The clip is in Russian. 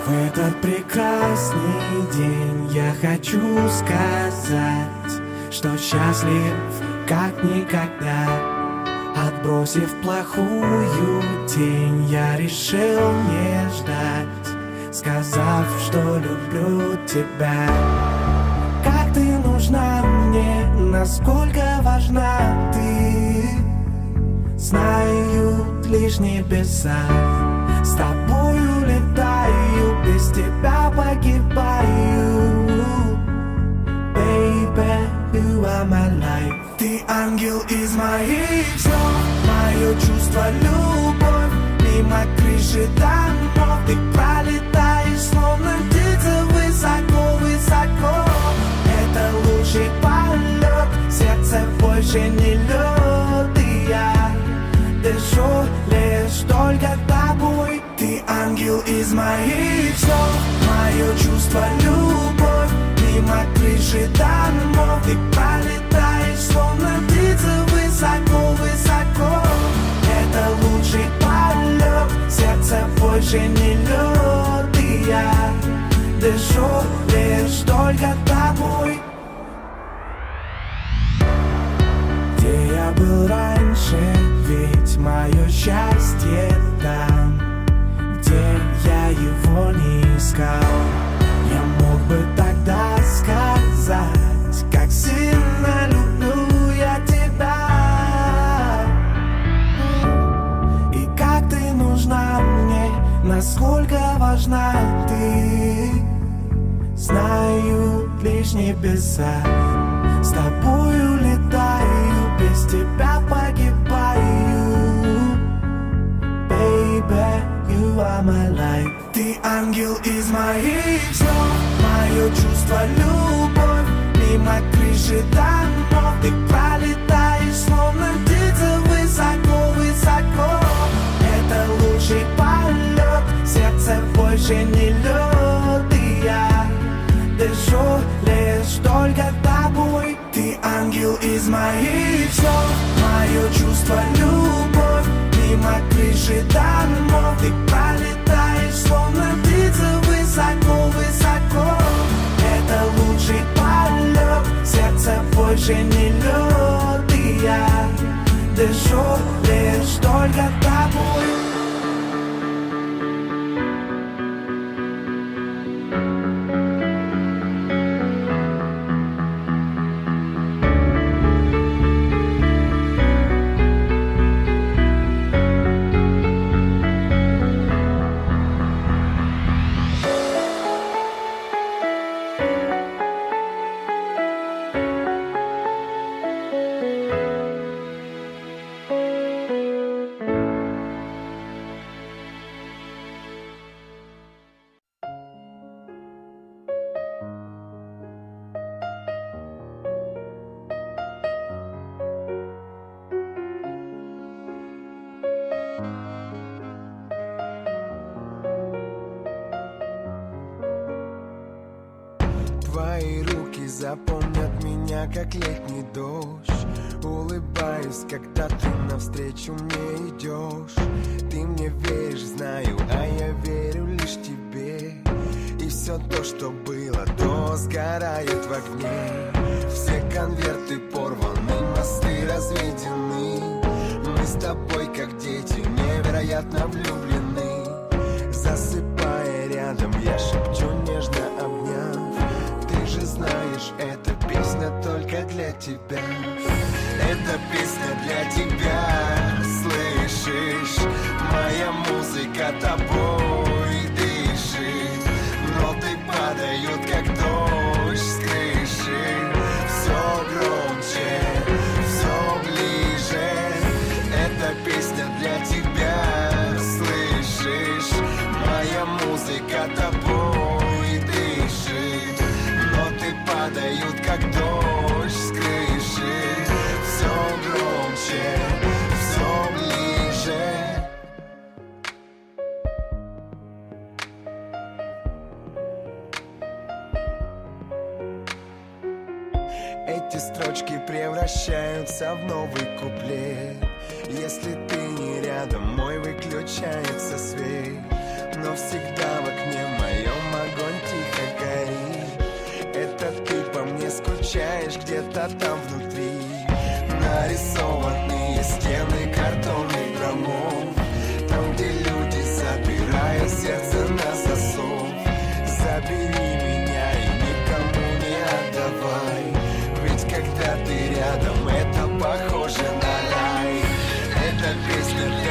В этот прекрасный день я хочу сказать, что счастлив как никогда. Отбросив плохую тень, я решил не ждать, сказав, что люблю тебя. Как ты нужна мне, насколько важна ты, знают лишь небеса. С тобою летаю, без тебя погибаю. Baby, you are my life. Ты ангел из моих снов, мое чувство, любовь. Мимо крыши домов ты пролетаешь, словно птица, высоко-высоко. Это лучший полет, сердце больше не лед. И я дышу лишь только тобой. Ты ангел из моих снов, мое чувство, любовь. Мимо крыши домов ты пролетаешь, словно птица, высоко-высоко. Это лучший полет, сердце больше не лед. И я дышу лишь только тобой. Где я был раньше, ведь мое счастье там, где я его не искал. Я мог бы тогда сказать, как сильно люблю я тебя. И как ты нужна мне, насколько важна ты, знают лишь небеса. С тобою летаю, без тебя погибаю. Baby, you are my life. Ты ангел из моих снов, мое чувство, любовь. Мимо крыши домов ты пролетаешь, словно птица, высоко-высоко. Это лучший полет, сердце больше не лед. И я дышу лишь только тобой. Ты ангел из моих снов, мое чувство, любовь. Мимо крыши домов ты пролетаешь, словно птица, высоко-высоко. Это лучший полет, сердце больше не лед. И я дышу лишь только тобой. Твои руки запомнят меня, как летний дождь. Улыбаюсь, когда ты навстречу мне идешь. Ты мне веришь, знаю, а я верю лишь тебе. И все то, что было до, сгорает в огне. Все конверты порваны, мосты разведены. Мы с тобой, как дети, невероятно влюблены. Засыпая рядом, я шепчу, нежно обняв. Ты же знаешь, эта песня только для тебя. Эта песня для тебя, слышишь? Моя музыка тобой дышит. Ноты падают, как дождь с крыши. Все громче, все ближе. Эта песня для тебя, слышишь? Моя музыка тобой дышит. Ноты падают, как дождь с крыши. Все громче, все ближе. Эти строчки превращаются в новый куплет. Если ты не рядом, мой выключается свет. Но всегда в окне моя где-то там внутри нарисованные стены картонных домов. Там, где люди забирают сердце на засов. Забери меня и никому не отдавай, ведь когда ты рядом, это похоже на рай. Эта песня